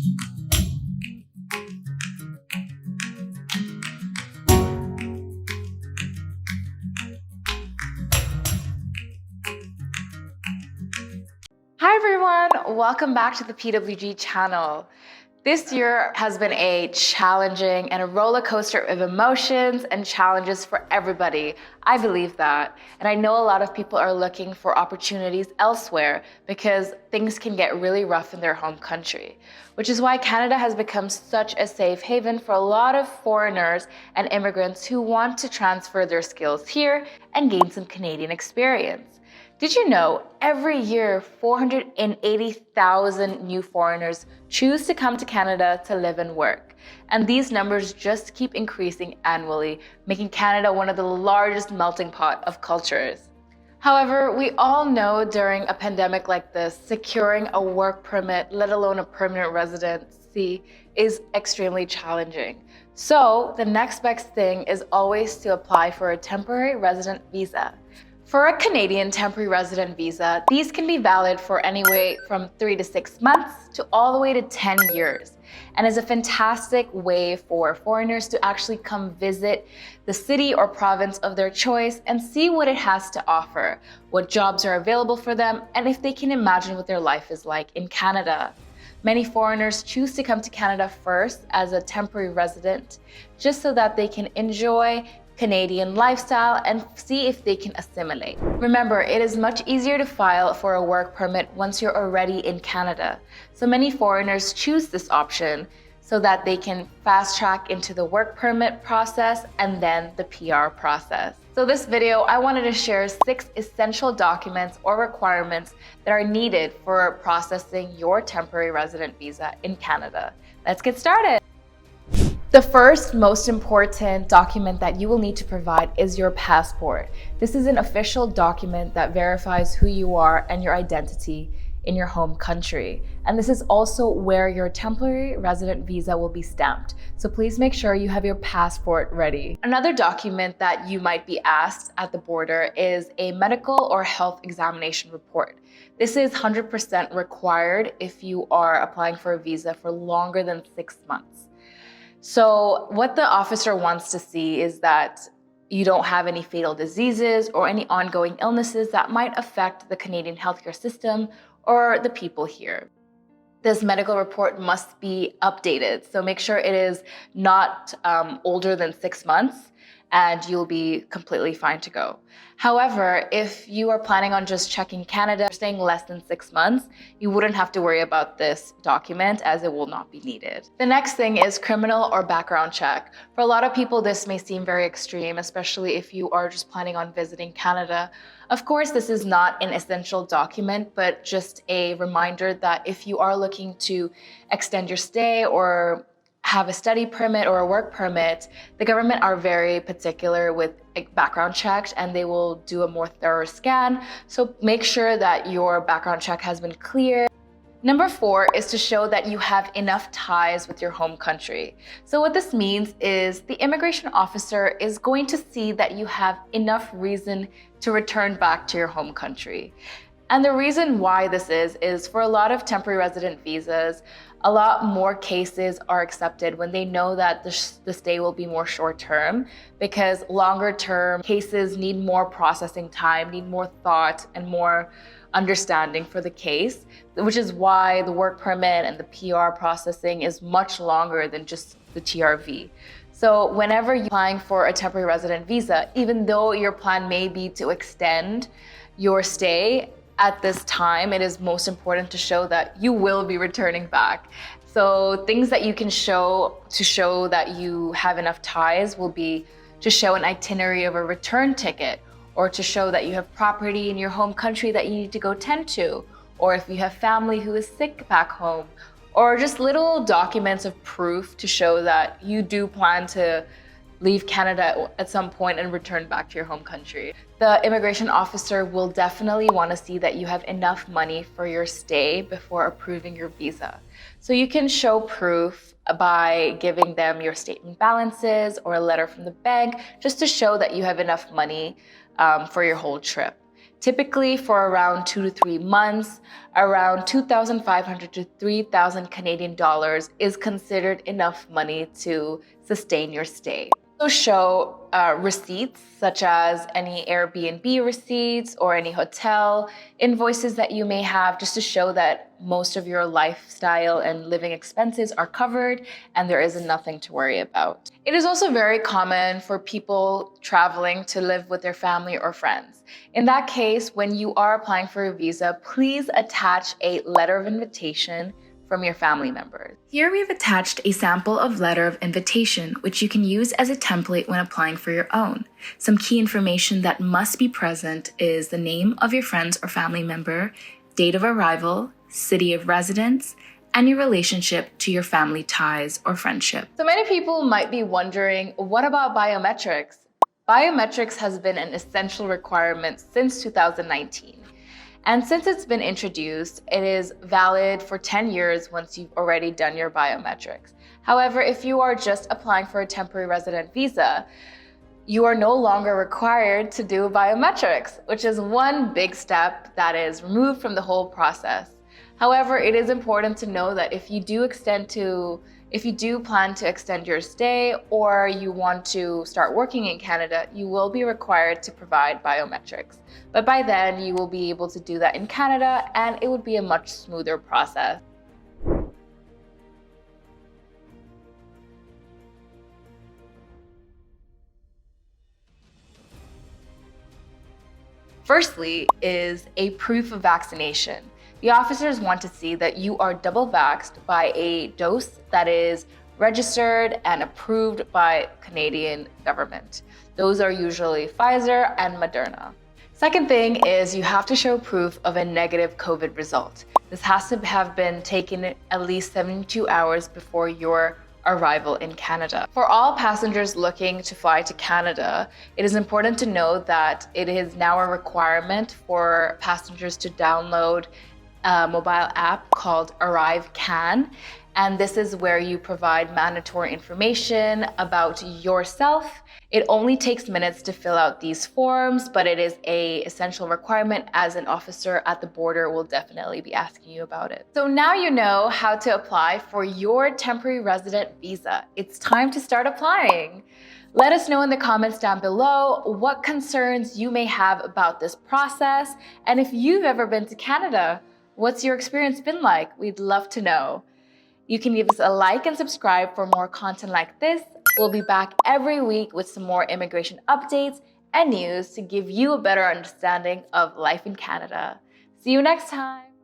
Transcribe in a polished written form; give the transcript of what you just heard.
Hi everyone, welcome back to the PWG channel. This year has been a challenging and a roller coaster of emotions and challenges for everybody. I believe that. And I know a lot of people are looking for opportunities elsewhere because things can get really rough in their home country, which is why Canada has become such a safe haven for a lot of foreigners and immigrants who want to transfer their skills here and gain some Canadian experience. Did you know every year 480,000 new foreigners choose to come to Canada to live and work? And these numbers just keep increasing annually, making Canada one of the largest melting pot of cultures. However, we all know during a pandemic like this, securing a work permit, let alone a permanent residency, is extremely challenging. So the next best thing is always to apply for a temporary resident visa. For a Canadian temporary resident visa, these can be valid for anywhere from 3 to 6 months to all the way to 10 years, and is a fantastic way for foreigners to actually come visit the city or province of their choice and see what it has to offer, what jobs are available for them, and if they can imagine what their life is like in Canada. Many foreigners choose to come to Canada first as a temporary resident, just so that they can enjoy Canadian lifestyle and see if they can assimilate. Remember, it is much easier to file for a work permit once you're already in Canada. So many foreigners choose this option so that they can fast track into the work permit process and then the PR process. So this video, I wanted to share 6 essential documents or requirements that are needed for processing your temporary resident visa in Canada. Let's get started. The first most important document that you will need to provide is your passport. This is an official document that verifies who you are and your identity in your home country. And this is also where your temporary resident visa will be stamped. So please make sure you have your passport ready. Another document that you might be asked at the border is a medical or health examination report. This is 100% required if you are applying for a visa for longer than 6 months. So what the officer wants to see is that you don't have any fatal diseases or any ongoing illnesses that might affect the Canadian healthcare system or the people here. This medical report must be updated, so make sure it is not older than 6 months, and you'll be completely fine to go. However, if you are planning on just checking Canada, staying less than 6 months, you wouldn't have to worry about this document as it will not be needed. The next thing is criminal or background check. For a lot of people, this may seem very extreme, especially if you are just planning on visiting Canada. Of course, this is not an essential document, but just a reminder that if you are looking to extend your stay or have a study permit or a work permit, the government are very particular with background checks and they will do a more thorough scan. So make sure that your background check has been clear. Number 4 is to show that you have enough ties with your home country. So what this means is the immigration officer is going to see that you have enough reason to return back to your home country. And the reason why this is for a lot of temporary resident visas, a lot more cases are accepted when they know that the stay will be more short term, because longer term cases need more processing time, need more thought and more understanding for the case, which is why the work permit and the PR processing is much longer than just the TRV. So whenever you're applying for a temporary resident visa, even though your plan may be to extend your stay, at this time, it is most important to show that you will be returning back. So things that you can show to show that you have enough ties will be to show an itinerary of a return ticket, or to show that you have property in your home country that you need to go tend to, or if you have family who is sick back home, or just little documents of proof to show that you do plan to leave Canada at some point and return back to your home country. The immigration officer will definitely want to see that you have enough money for your stay before approving your visa. So you can show proof by giving them your statement balances or a letter from the bank, just to show that you have enough money for your whole trip. Typically for around 2 to 3 months, around 2,500 to 3,000 Canadian dollars is considered enough money to sustain your stay. Also show receipts such as any Airbnb receipts or any hotel invoices that you may have, just to show that most of your lifestyle and living expenses are covered and there is nothing to worry about. It is also very common for people traveling to live with their family or friends. In that case, when you are applying for a visa, please attach a letter of invitation from your family members. Here we've attached a sample of letter of invitation, which you can use as a template when applying for your own. Some key information that must be present is the name of your friends or family member, date of arrival, city of residence, and your relationship to your family ties or friendship. So many people might be wondering, what about biometrics? Biometrics has been an essential requirement since 2019. And since it's been introduced, it is valid for 10 years once you've already done your biometrics. However, if you are just applying for a temporary resident visa, you are no longer required to do biometrics, which is one big step that is removed from the whole process. However, it is important to know that if you do plan to extend your stay or you want to start working in Canada, you will be required to provide biometrics. But by then, you will be able to do that in Canada and it would be a much smoother process. Firstly is a proof of vaccination. The officers want to see that you are double vaxxed by a dose that is registered and approved by Canadian government. Those are usually Pfizer and Moderna. Second thing is you have to show proof of a negative COVID result. This has to have been taken at least 72 hours before your arrival in Canada. For all passengers looking to fly to Canada, it is important to note that it is now a requirement for passengers to download a mobile app called ArriveCAN, and this is where you provide mandatory information about yourself. It only takes minutes to fill out these forms, but it is an essential requirement as an officer at the border will definitely be asking you about it. So now you know how to apply for your temporary resident visa. It's time to start applying. Let us know in the comments down below what concerns you may have about this process, and if you've ever been to Canada, what's your experience been like? We'd love to know. You can give us a like and subscribe for more content like this. We'll be back every week with some more immigration updates and news to give you a better understanding of life in Canada. See you next time.